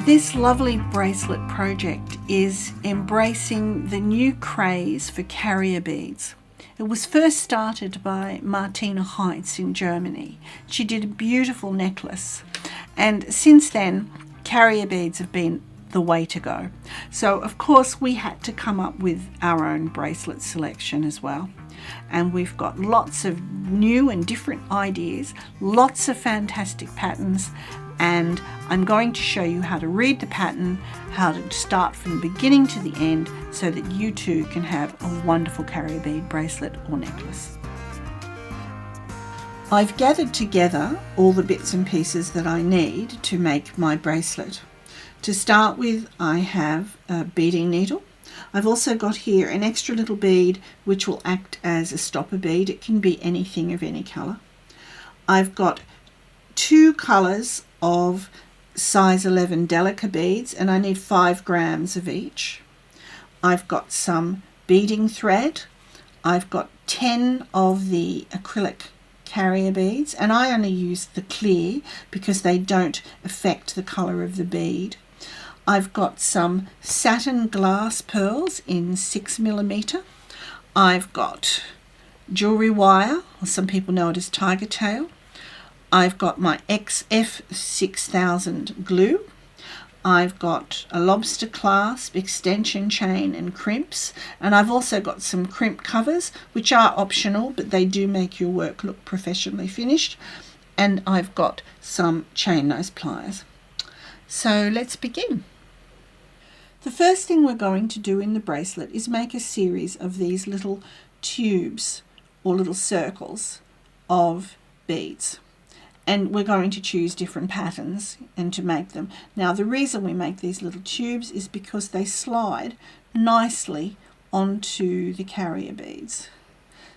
This lovely bracelet project is embracing the new craze for carrier beads. It was first started by Martina Heitz in Germany. She did a beautiful necklace, and since then carrier beads have been the way to go. So of course we had to come up with our own bracelet selection as well. And we've got lots of new and different ideas, lots of fantastic patterns, and I'm going to show you how to read the pattern, how to start from the beginning to the end, so that you too can have a wonderful carrier bead bracelet or necklace. I've gathered together all the bits and pieces that I need to make my bracelet. To start with, I have a beading needle. I've also got here an extra little bead which will act as a stopper bead. It can be anything of any colour. I've got 2 colours of size 11 Delica beads, and I need 5 grams of each. I've got some beading thread. I've got 10 of the acrylic carrier beads, and I only use the clear because they don't affect the colour of the bead. I've got some satin glass pearls in 6mm. I've got jewellery wire, or some people know it as tiger tail. I've got my XF6000 glue. I've got a lobster clasp, extension chain and crimps, and I've also got some crimp covers, which are optional, but they do make your work look professionally finished. And I've got some chain nose pliers. So let's begin. The first thing we're going to do in the bracelet is make a series of these little tubes or little circles of beads. And we're going to choose different patterns and to make them. Now the reason we make these little tubes is because they slide nicely onto the carrier beads.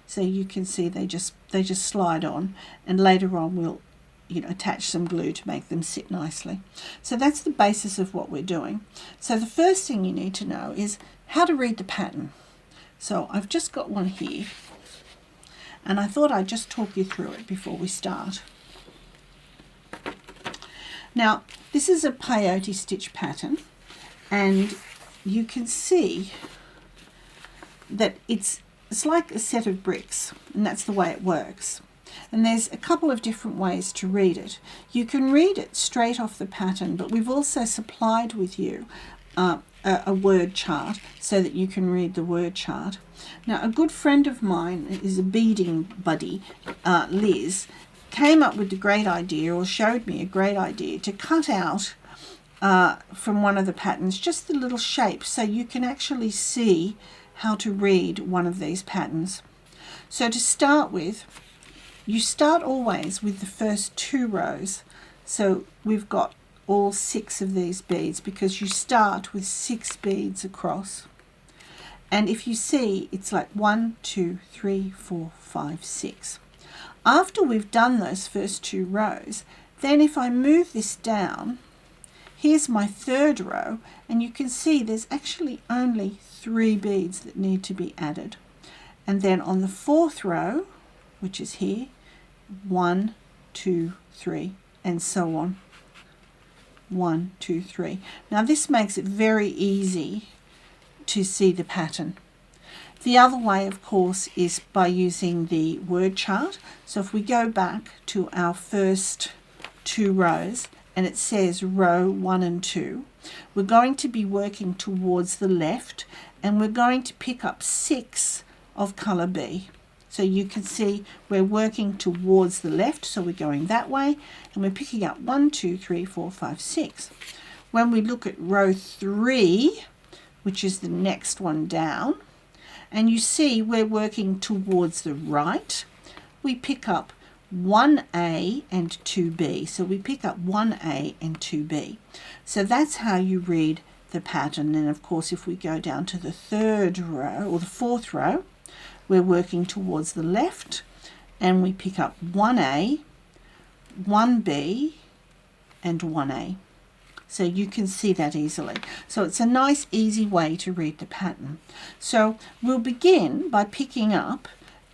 So you can see they just slide on, and later on we'll attach some glue to make them sit nicely. So that's the basis of what we're doing. So the first thing you need to know is how to read the pattern. So I've just got one here, and I thought I'd just talk you through it before we start. Now this is a peyote stitch pattern, and you can see that it's like a set of bricks, and that's the way it works. And there's a couple of different ways to read it. You can read it straight off the pattern, but we've also supplied with you a word chart so that you can read the word chart. Now a good friend of mine is a beading buddy, Liz, came up with the great idea, or showed me a great idea, to cut out from one of the patterns just the little shape so you can actually see how to read one of these patterns. So to start with, you start always with the first 2 rows. So we've got all 6 of these beads because you start with 6 beads across. And if you see, it's like 1, 2, 3, 4, 5, 6. After we've done those first 2 rows, then if I move this down, here's my 3rd row, and you can see there's actually only 3 beads that need to be added. And then on the 4th row, which is here, 1, 2, 3, and so on. 1, 2, 3. Now this makes it very easy to see the pattern. The other way, of course, is by using the word chart. So if we go back to our first 2 rows, and it says row 1 and 2, we're going to be working towards the left, and we're going to pick up 6 of colour B. So you can see we're working towards the left, so we're going that way, and we're picking up 1, 2, 3, 4, 5, 6. When we look at row 3, which is the next one down, and you see we're working towards the right, we pick up 1A and 2B. So we pick up 1A and 2B. So that's how you read the pattern. And of course, if we go down to the 3rd row or the 4th row, we're working towards the left, and we pick up 1A, 1B, and 1A. So you can see that easily. So it's a nice easy way to read the pattern. So we'll begin by picking up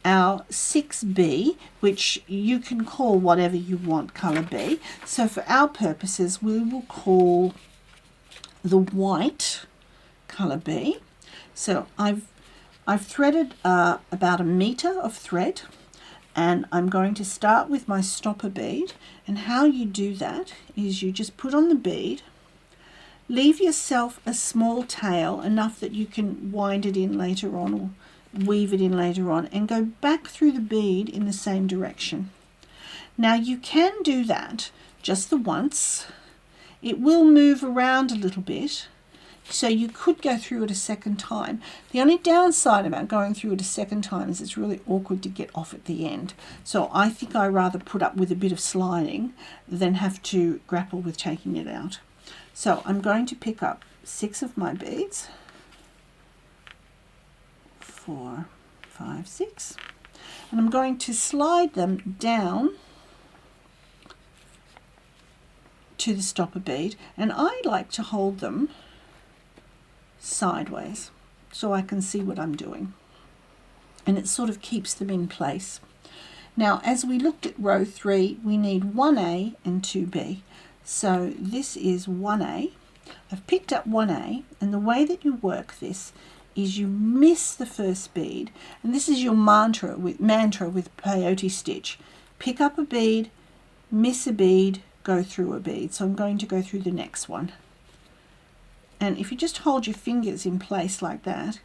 our 6B, which you can call whatever you want colour B. So for our purposes, we will call the white colour B. So I've threaded about 1 metre of thread, and I'm going to start with my stopper bead. And how you do that is you just put on the bead, leave yourself a small tail, enough that you can wind it in later on or weave it in later on, and go back through the bead in the same direction. Now you can do that just the once. It will move around a little bit, so you could go through it a second time. The only downside about going through it a second time is it's really awkward to get off at the end. So I think I rather put up with a bit of sliding than have to grapple with taking it out. So I'm going to pick up 6 of my beads. 4, 5, 6. And I'm going to slide them down to the stopper bead, and I like to hold them sideways so I can see what I'm doing, and it sort of keeps them in place. Now, as we looked at row 3, we need 1A and 2B. So this is 1A. I've picked up 1A, and the way that you work this is you miss the first bead, and this is your mantra with peyote stitch. Pick up a bead, miss a bead, go through a bead. So I'm going to go through the next one. And if you just hold your fingers in place like that,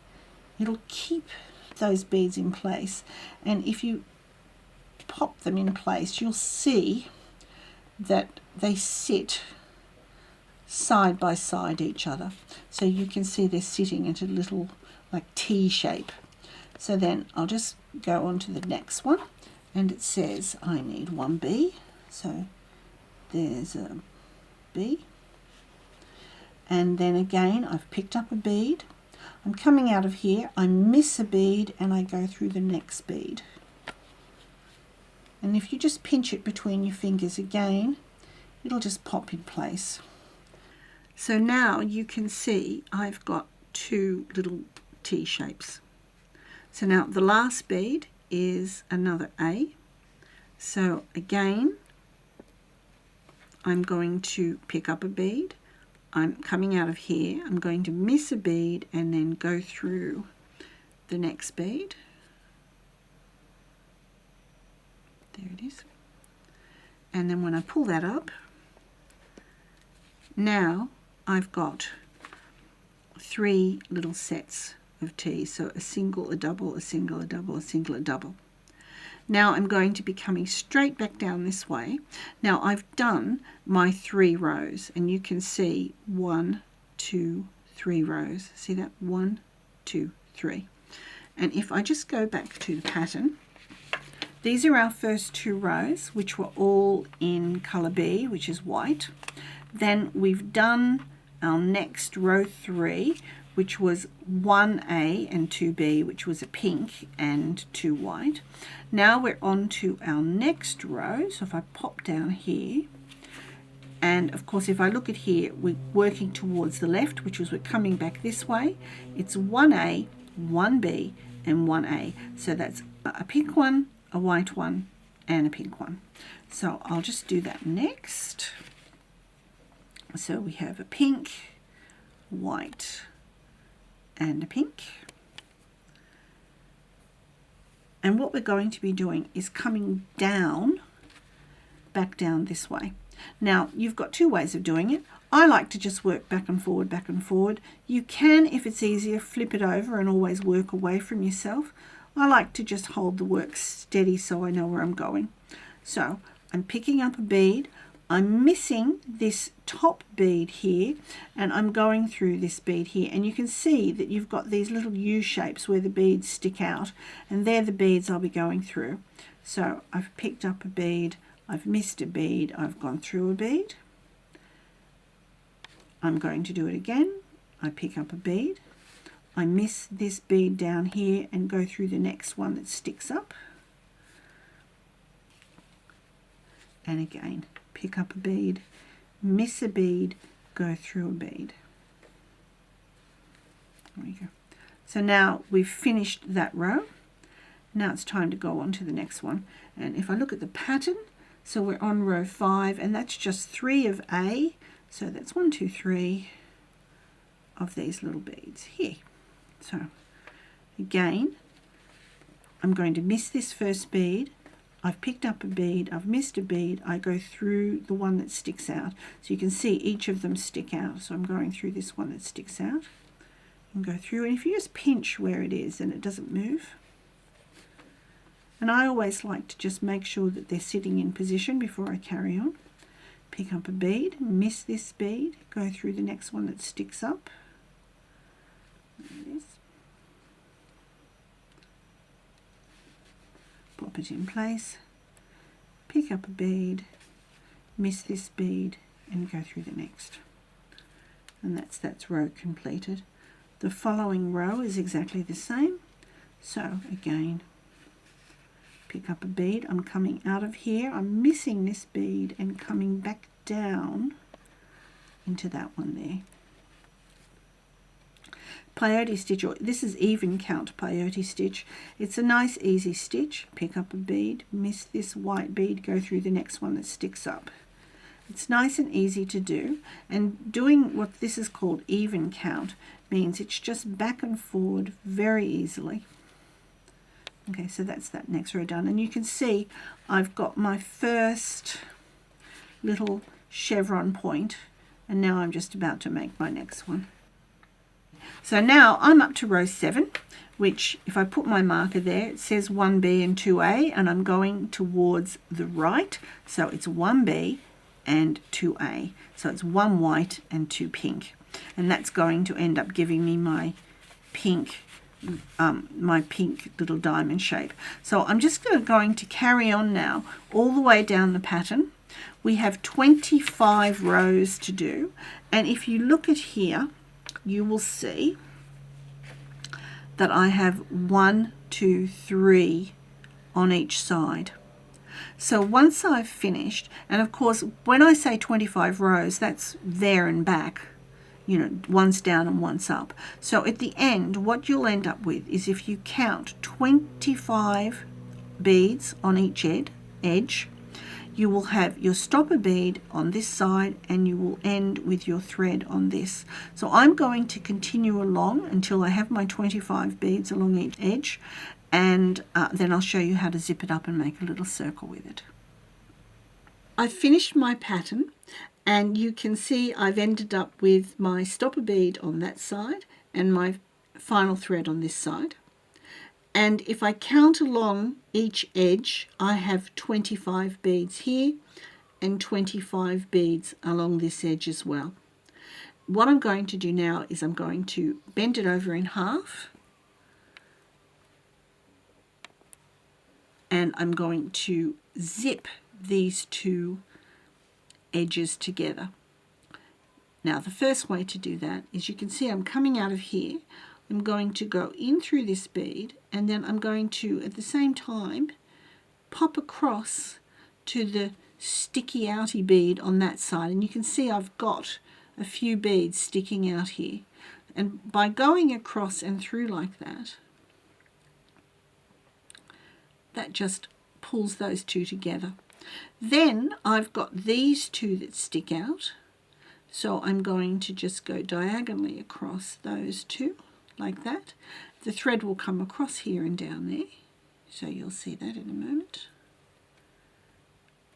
it'll keep those beads in place. And if you pop them in place, you'll see that they sit side by side each other. So you can see they're sitting at a little like T shape. So then I'll just go on to the next one, and it says I need 1B. So there's a B. And then again, I've picked up a bead. I'm coming out of here, I miss a bead, and I go through the next bead. And if you just pinch it between your fingers again, it'll just pop in place. So now you can see I've got 2 little T shapes. So now the last bead is another A. So again, I'm going to pick up a bead. I'm coming out of here, I'm going to miss a bead and then go through the next bead. There it is. And then when I pull that up, now I've got 3 little sets of T's. So a single, a double, a single, a double, a single, a double. Now I'm going to be coming straight back down this way. Now I've done my 3 rows, and you can see 1, 2, 3 rows. See that? 1, 2, 3. And if I just go back to the pattern, these are our first 2 rows, which were all in colour B, which is white. Then we've done our next row 3, which was 1A and 2B, which was a pink and 2 white. Now we're on to our next row. So if I pop down here, and of course if I look at here, we're working towards the left, which was we're coming back this way. It's 1A, 1B, and 1A. So that's a pink one, a white one, and a pink one. So I'll just do that next. So we have a pink, white, and a pink. And what we're going to be doing is coming down, back down this way. Now, you've got 2 ways of doing it. I like to just work back and forward, back and forward. You can, if it's easier, flip it over and always work away from yourself. I like to just hold the work steady so I know where I'm going. So I'm picking up a bead. I'm missing this top bead here, and I'm going through this bead here, and you can see that you've got these little U shapes where the beads stick out, and they're the beads I'll be going through. So I've picked up a bead, I've missed a bead, I've gone through a bead. I'm going to do it again. I pick up a bead, I miss this bead down here and go through the next one that sticks up, and again pick up a bead, miss a bead, go through a bead. There we go. So now we've finished that row. Now it's time to go on to the next one. And if I look at the pattern, so we're on row 5, and that's just 3 of A. So that's 1, 2, 3, of these little beads here. So again, I'm going to miss this first bead. I've picked up a bead, I've missed a bead, I go through the one that sticks out. So you can see each of them stick out. So I'm going through this one that sticks out and go through. And if you just pinch where it is and it doesn't move. And I always like to just make sure that they're sitting in position before I carry on. Pick up a bead, miss this bead, go through the next one that sticks up. There it is. Pop it in place, pick up a bead, miss this bead, and go through the next. And that's row completed. The following row is exactly the same. So again, pick up a bead. I'm coming out of here, I'm missing this bead and coming back down into that one there. Peyote stitch, or this is even count peyote stitch. It's a nice easy stitch. Pick up a bead, miss this white bead, go through the next one that sticks up. It's nice and easy to do, and doing what this is called even count means it's just back and forward very easily. Okay, so that's that next row done, and you can see I've got my first little chevron point, and now I'm just about to make my next one. So now I'm up to row 7, which if I put my marker there, it says 1B and 2A, and I'm going towards the right. So it's 1B and 2A. So it's 1 white and 2 pink. And that's going to end up giving me my pink little diamond shape. So I'm just going to carry on now all the way down the pattern. We have 25 rows to do. And if you look at here, you will see that I have 1, 2, 3 on each side. So once I've finished, and of course when I say 25 rows, that's there and back, you know, one's down and one's up. So at the end, what you'll end up with is, if you count 25 beads on each edge, you will have your stopper bead on this side and you will end with your thread on this. So I'm going to continue along until I have my 25 beads along each edge, and then I'll show you how to zip it up and make a little circle with it. I've finished my pattern, and you can see I've ended up with my stopper bead on that side and my final thread on this side. And if I count along each edge, I have 25 beads here and 25 beads along this edge as well. What I'm going to do now is I'm going to bend it over in half, and I'm going to zip these two edges together. Now the first way to do that is, you can see I'm coming out of here. I'm going to go in through this bead, and then I'm going to at the same time pop across to the sticky outy bead on that side, and you can see I've got a few beads sticking out here, and by going across and through like that, that just pulls those two together. Then I've got these two that stick out, so I'm going to just go diagonally across those two like that. The thread will come across here and down there, so you'll see that in a moment.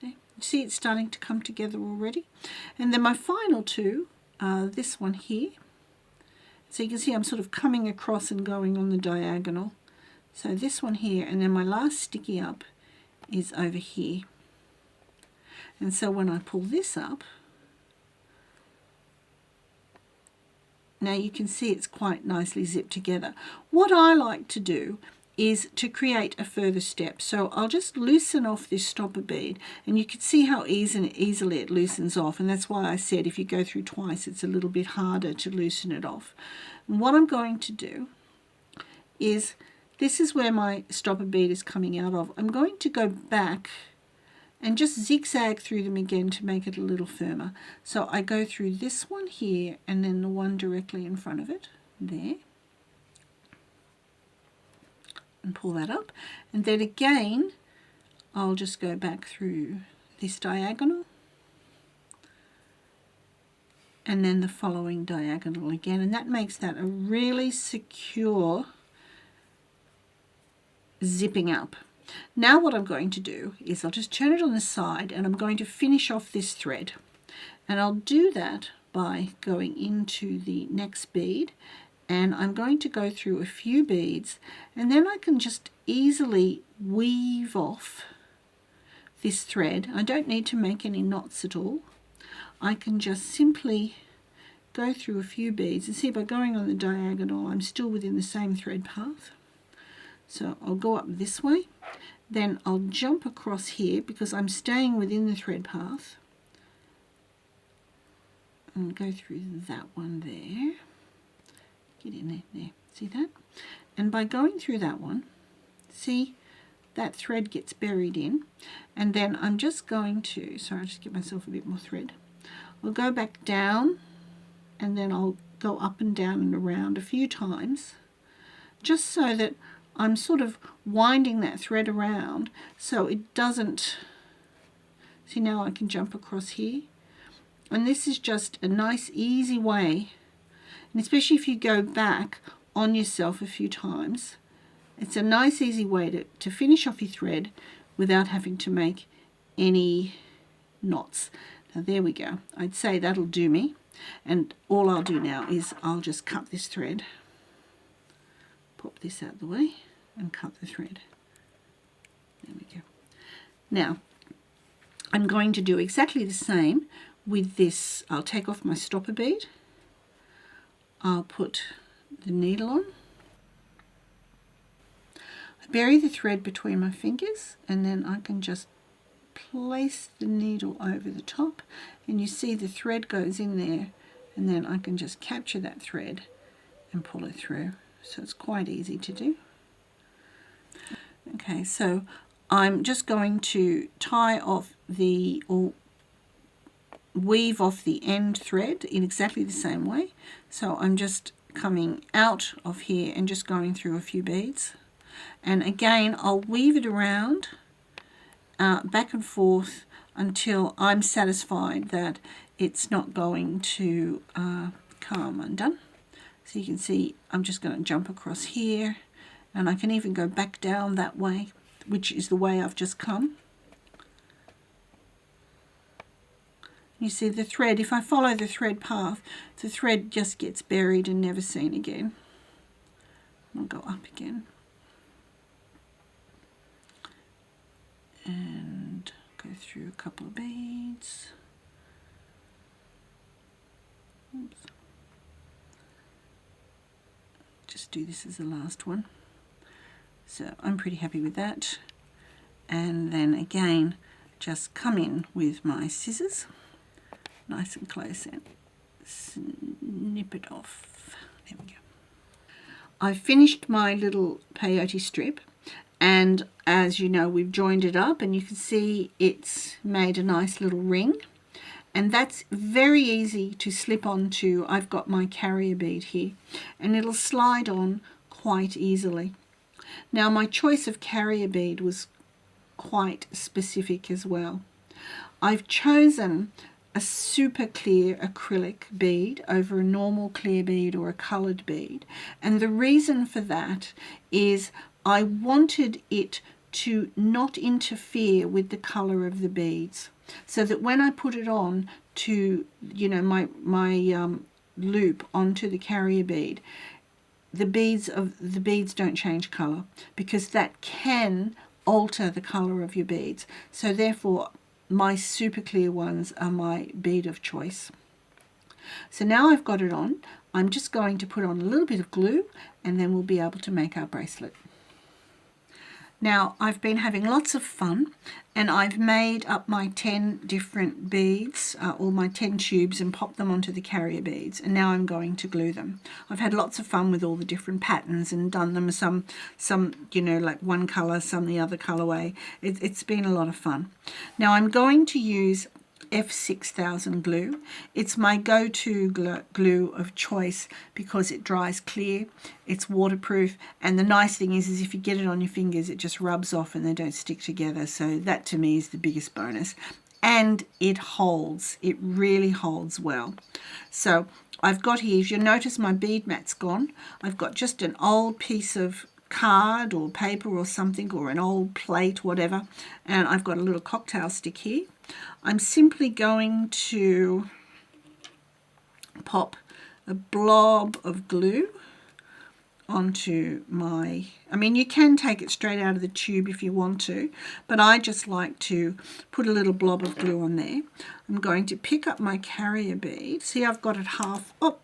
There. See, it's starting to come together already. And then my final two are this one here. So you can see I'm sort of coming across and going on the diagonal. So this one here, and then my last sticky up is over here. And so when I pull this up, now you can see it's quite nicely zipped together. What I like to do is to create a further step. So I'll just loosen off this stopper bead, and you can see how easily it loosens off, and that's why I said if you go through twice it's a little bit harder to loosen it off. And what I'm going to do is, this is where my stopper bead is coming out of. I'm going to go back and just zigzag through them again to make it a little firmer. So I go through this one here and then the one directly in front of it, there, and pull that up. And then again, I'll just go back through this diagonal and then the following diagonal again, and that makes that a really secure zipping up. Now what I'm going to do is I'll just turn it on the side and I'm going to finish off this thread, and I'll do that by going into the next bead, and I'm going to go through a few beads, and then I can just easily weave off this thread. I don't need to make any knots at all. I can just simply go through a few beads, and see, by going on the diagonal I'm still within the same thread path. So I'll go up this way, then I'll jump across here because I'm staying within the thread path, and go through that one there. Get in there, see that? And by going through that one, see, that thread gets buried in, and then I'm just going to, sorry, I'll just get myself a bit more thread. I'll go back down, and then I'll go up and down and around a few times, just so that I'm sort of winding that thread around so it doesn't, see, now I can jump across here. And this is just a nice easy way, and especially if you go back on yourself a few times, it's a nice easy way to finish off your thread without having to make any knots. Now there we go. I'd say that'll do me, and all I'll do now is I'll just cut this thread, pop this out of the way and cut the thread. There we go. Now I'm going to do exactly the same with this. I'll take off my stopper bead, I'll put the needle on, I bury the thread between my fingers, and then I can just place the needle over the top, and you see the thread goes in there, and then I can just capture that thread and pull it through. So it's quite easy to do. Okay, so I'm just going to tie off the, or weave off the end thread in exactly the same way. So I'm just coming out of here and just going through a few beads, and again I'll weave it around back and forth until I'm satisfied that it's not going to come undone. So you can see I'm just going to jump across here, and I can even go back down that way, which is the way I've just come. You see the thread, if I follow the thread path, the thread just gets buried and never seen again. I'll go up again. And go through a couple of beads. Oops. Just do this as the last one. So I'm pretty happy with that. And then again, just come in with my scissors, nice and close, and snip it off. There we go. I've finished my little peyote strip, and as you know, we've joined it up, and you can see it's made a nice little ring, and that's very easy to slip onto. I've got my carrier bead here, and it'll slide on quite easily. Now my choice of carrier bead was quite specific as well. I've chosen a super clear acrylic bead over a normal clear bead or a coloured bead, and the reason for that is I wanted it to not interfere with the colour of the beads, so that when I put it on to, you know, my loop onto the carrier bead, the beads don't change colour, because that can alter the colour of your beads. So therefore my super clear ones are my bead of choice. So now I've got it on, I'm just going to put on a little bit of glue, and then we'll be able to make our bracelet. Now I've been having lots of fun, and I've made up my 10 different beads, or my 10 tubes, and popped them onto the carrier beads, and now I'm going to glue them. I've had lots of fun with all the different patterns and done them some you know, like one colour, some the other colourway. It's been a lot of fun. Now I'm going to use F6000 glue. It's my go-to glue of choice because it dries clear, it's waterproof, and the nice thing is if you get it on your fingers, it just rubs off and they don't stick together. So that to me is the biggest bonus. And it holds, it really holds well. So I've got here, if you notice my bead mat's gone, I've got just an old piece of card or paper or something, or an old plate, whatever, and I've got a little cocktail stick here. I'm simply going to pop a blob of glue onto my, I mean, you can take it straight out of the tube if you want to, but I just like to put a little blob of glue on there. I'm going to pick up my carrier bead. See, I've got it half, oh,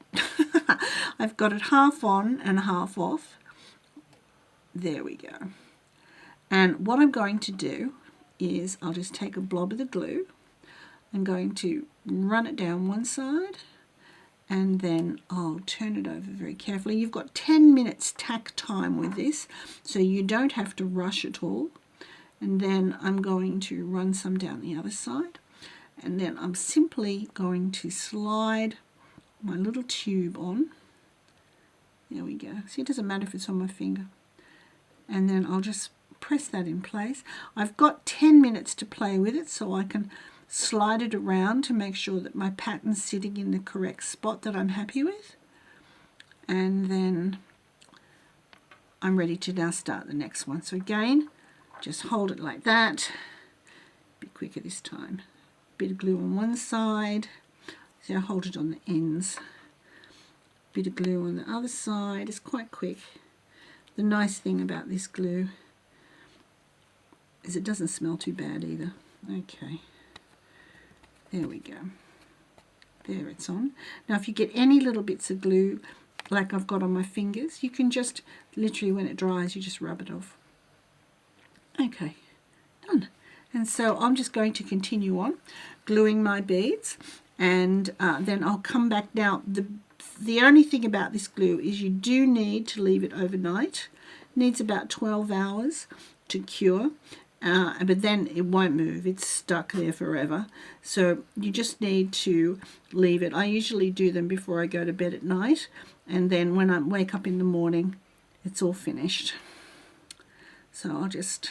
I've got it half on and half off. There we go. And what I'm going to do is I'll just take a blob of the glue. I'm going to run it down one side, and then I'll turn it over very carefully. You've got 10 minutes tack time with this, so you don't have to rush at all. And then I'm going to run some down the other side, and then I'm simply going to slide my little tube on. There we go. See, it doesn't matter if it's on my finger. And then I'll just press that in place. I've got 10 minutes to play with it, so I can slide it around to make sure that my pattern's sitting in the correct spot that I'm happy with. And then I'm ready to now start the next one. So again, just hold it like that. A bit quicker this time. Bit of glue on one side. See, I hold it on the ends. Bit of glue on the other side. It's quite quick. The nice thing about this glue is it doesn't smell too bad either. Okay, there we go. There, it's on. Now if you get any little bits of glue like I've got on my fingers, you can just literally, when it dries, you just rub it off. Okay, done. And so I'm just going to continue on gluing my beads, and then I'll come back. Now the only thing about this glue is you do need to leave it overnight. It needs about 12 hours to cure, but then it won't move. It's stuck there forever. So you just need to leave it. I usually do them before I go to bed at night, and then when I wake up in the morning, it's all finished. So I'll just,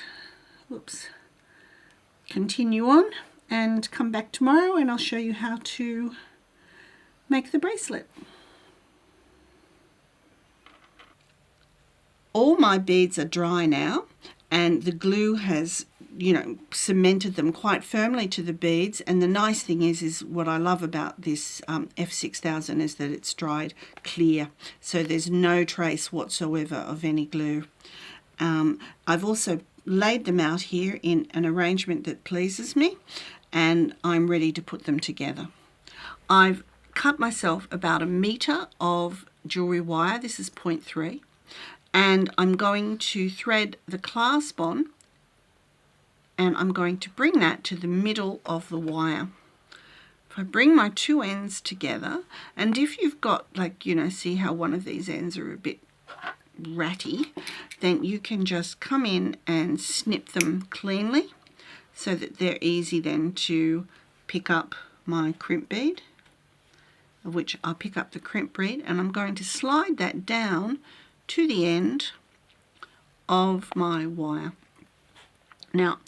whoops, continue on and come back tomorrow, and I'll show you how to make the bracelet. All my beads are dry now, and the glue has, you know, cemented them quite firmly to the beads. And the nice thing is what I love about this F6000 is that it's dried clear, so there's no trace whatsoever of any glue. I've also laid them out here in an arrangement that pleases me, and I'm ready to put them together. I've cut myself about 1 meter of jewelry wire. This is 0.3. And I'm going to thread the clasp on, and I'm going to bring that to the middle of the wire. If I bring my two ends together, and if you've got, like, you know, see how one of these ends are a bit ratty, then you can just come in and snip them cleanly so that they're easy then to pick up my crimp bead, of which I'll pick up the crimp bead, and I'm going to slide that down to the end of my wire. Now,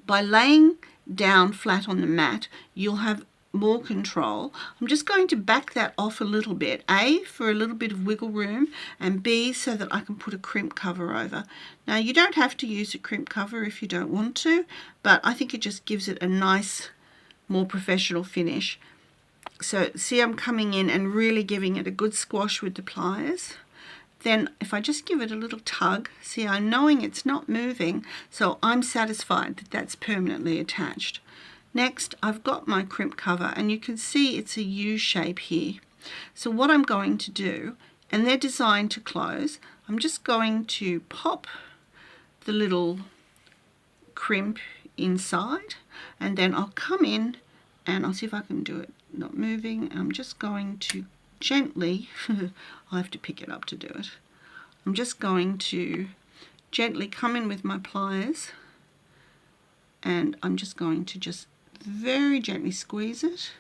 by laying down flat on the mat, you'll have more control. I'm just going to back that off a little bit, A, for a little bit of wiggle room, and B, so that I can put a crimp cover over. Now, you don't have to use a crimp cover if you don't want to, but I think it just gives it a nice, more professional finish. So, see, I'm coming in and really giving it a good squash with the pliers. Then if I just give it a little tug, see, I'm knowing it's not moving, so I'm satisfied that that's permanently attached. Next, I've got my crimp cover, and you can see it's a U shape here. So what I'm going to do, and they're designed to close, I'm just going to pop the little crimp inside, and then I'll come in and I'll see if I can do it not moving. I'm just going to gently, I have to pick it up to do it. I'm just going to gently come in with my pliers, and I'm just going to just very gently squeeze it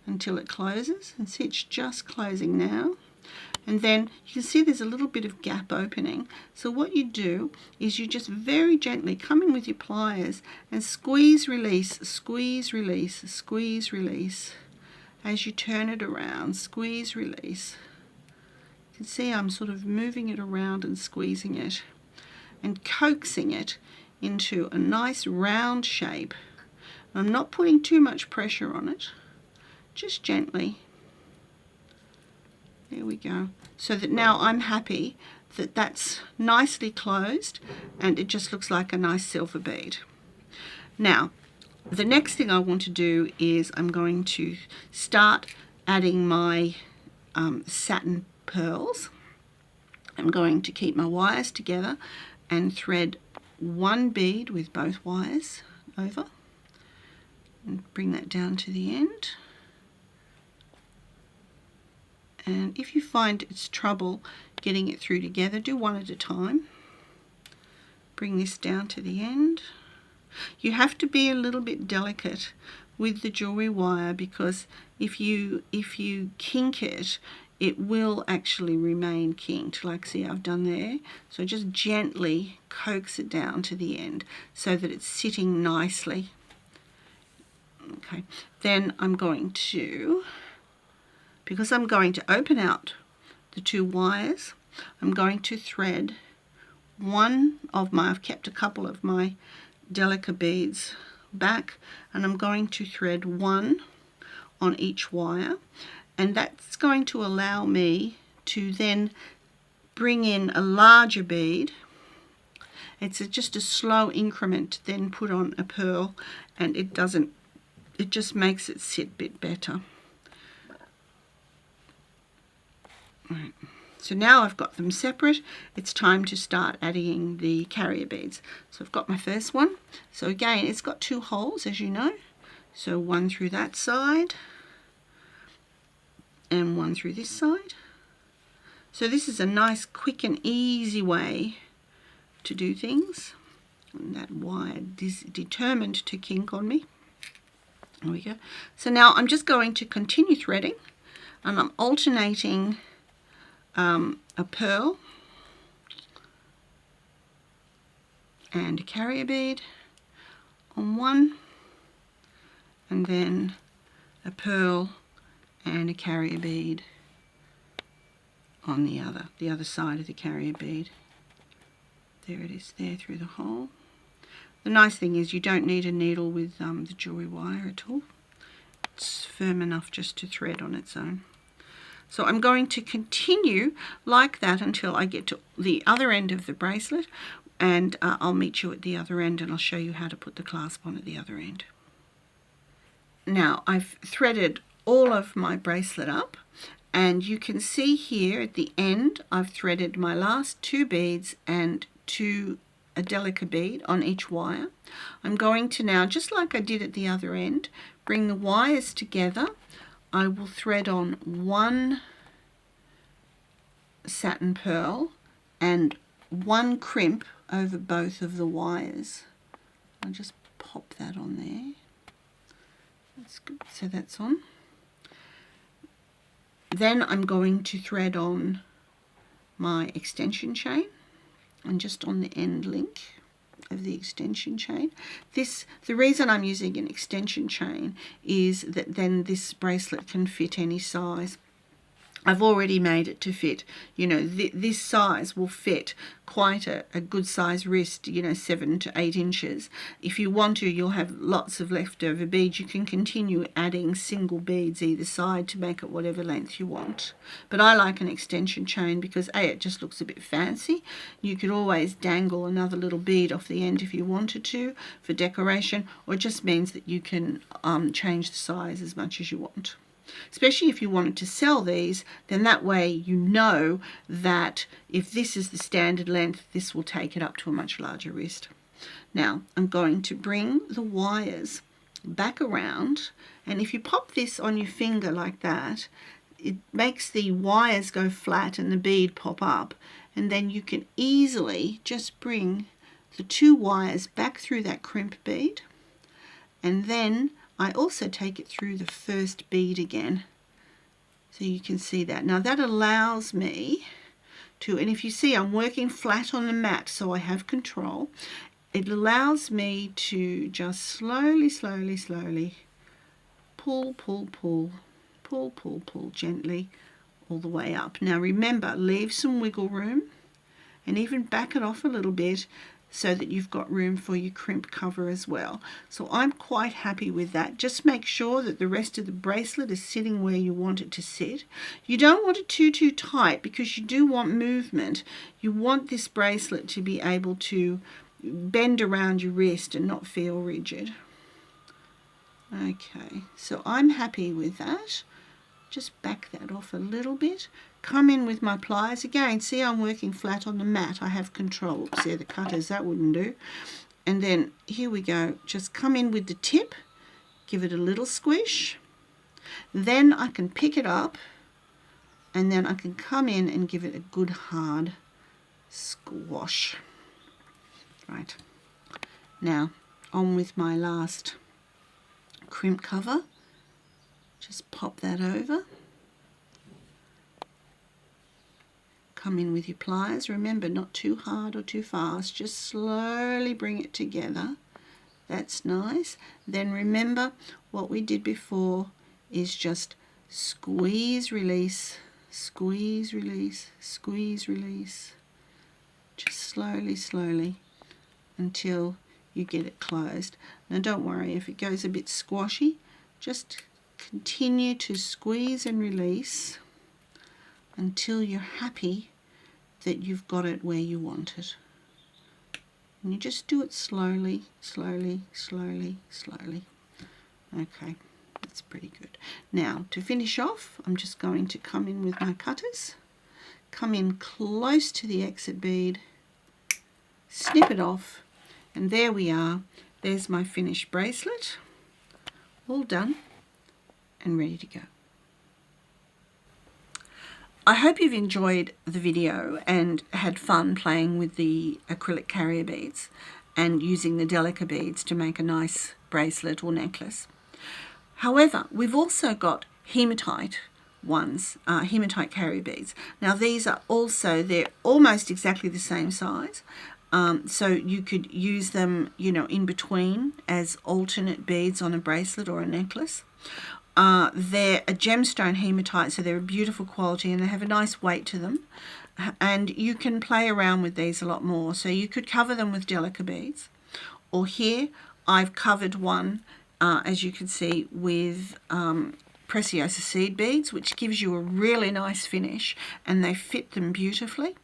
until it closes. And see, it's just closing now. And then you can see there's a little bit of gap opening. So what you do is you just very gently come in with your pliers and squeeze, release, squeeze, release, squeeze, release. as you turn it around, squeeze, release. You can see I'm sort of moving it around and squeezing it and coaxing it into a nice round shape. I'm not putting too much pressure on it, just gently. There we go. So that now I'm happy that that's nicely closed and it just looks like a nice silver bead. Now, the next thing I want to do is I'm going to start adding my satin pearls. I'm going to keep my wires together and thread one bead with both wires over and bring that down to the end. And if you find it's trouble getting it through together, do one at a time. Bring this down to the end. You have to be a little bit delicate with the jewelry wire, because if you kink it, it will actually remain kinked, like see I've done there. So just gently coax it down to the end so that it's sitting nicely. Okay, then I'm going to, because I'm going to open out the two wires, I'm going to thread one of my, I've kept a couple of my Delica beads back, and I'm going to thread one on each wire, and that's going to allow me to then bring in a larger bead. It's just a slow increment, then put on a pearl, and it just makes it sit a bit better. Right. So now I've got them separate, it's time to start adding the carrier beads. So I've got my first one. So again, it's got two holes, as you know. So one through that side and one through this side. So this is a nice, quick and easy way to do things. And that wire is determined to kink on me. There we go. So now I'm just going to continue threading, and I'm alternating a pearl and a carrier bead on one, and then a pearl and a carrier bead on the other side of the carrier bead. There it is, there through the hole. The nice thing is you don't need a needle with the jewelry wire at all. It's firm enough just to thread on its own. So I'm going to continue like that until I get to the other end of the bracelet, and I'll meet you at the other end and I'll show you how to put the clasp on at the other end. Now I've threaded all of my bracelet up, and you can see here at the end I've threaded my last two beads and a Delica bead on each wire. I'm going to now, just like I did at the other end, bring the wires together. I will thread on one satin pearl and one crimp over both of the wires. I'll just pop that on there. That's good. So that's on. Then I'm going to thread on my extension chain, and just on the end link of the extension chain. The reason I'm using an extension chain is that then this bracelet can fit any size. I've already made it to fit, you know, this size will fit quite a good size wrist, you know, 7 to 8 inches. If you want to, you'll have lots of leftover beads. You can continue adding single beads either side to make it whatever length you want. But I like an extension chain because A, it just looks a bit fancy. You could always dangle another little bead off the end if you wanted to for decoration, or it just means that you can change the size as much as you want. Especially if you wanted to sell these, then that way you know that if this is the standard length, this will take it up to a much larger wrist. Now I'm going to bring the wires back around, and if you pop this on your finger like that, it makes the wires go flat and the bead pop up, and then you can easily just bring the two wires back through that crimp bead, and then I also take it through the first bead again, so you can see that. Now that allows me to, and if you see I'm working flat on the mat so I have control, it allows me to just slowly pull pull, pull, pull gently all the way up. Now remember, leave some wiggle room and even back it off a little bit so that you've got room for your crimp cover as well. So I'm quite happy with that. Just make sure that the rest of the bracelet is sitting where you want it to sit. You don't want it too tight because you do want movement. You want this bracelet to be able to bend around your wrist and not feel rigid. Okay, so I'm happy with that. Just back that off a little bit. Come in with my pliers. Again, see I'm working flat on the mat. I have control. Oops, there, the cutters, that wouldn't do. And then here we go. Just come in with the tip. Give it a little squish. Then I can pick it up. And then I can come in and give it a good hard squash. Right. Now, on with my last crimp cover. Just pop that over. Come in with your pliers. Remember, not too hard or too fast. Just slowly bring it together. That's nice. Then remember what we did before is just squeeze, release, squeeze, release, squeeze, release. Just slowly, slowly until you get it closed. Now don't worry if it goes a bit squashy. Just continue to squeeze and release until you're happy that you've got it where you want it. And you just do it slowly, slowly, slowly, slowly. Okay, that's pretty good. Now, to finish off, I'm just going to come in with my cutters, come in close to the exit bead, snip it off, and there we are. There's my finished bracelet, all done and ready to go. I hope you've enjoyed the video and had fun playing with the acrylic carrier beads and using the Delica beads to make a nice bracelet or necklace. However, we've also got hematite ones, hematite carrier beads. Now these are also, they're almost exactly the same size. So you could use them, you know, in between as alternate beads on a bracelet or a necklace. They're a gemstone hematite, so they're a beautiful quality and they have a nice weight to them. And you can play around with these a lot more. So you could cover them with Delica beads. Or here, I've covered one, as you can see, with Preciosa seed beads, which gives you a really nice finish and they fit them beautifully.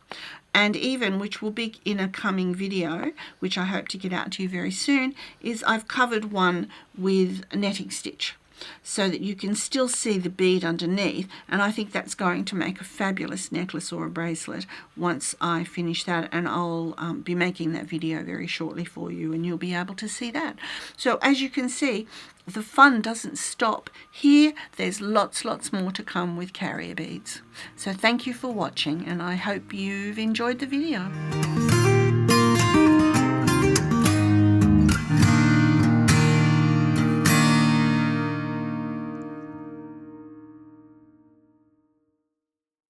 And even, which will be in a coming video, which I hope to get out to you very soon, is I've covered one with a netting stitch, so that you can still see the bead underneath, and I think that's going to make a fabulous necklace or a bracelet once I finish that, and I'll be making that video very shortly for you and you'll be able to see that. So as you can see, the fun doesn't stop here. There's lots more to come with carrier beads. So thank you for watching and I hope you've enjoyed the video.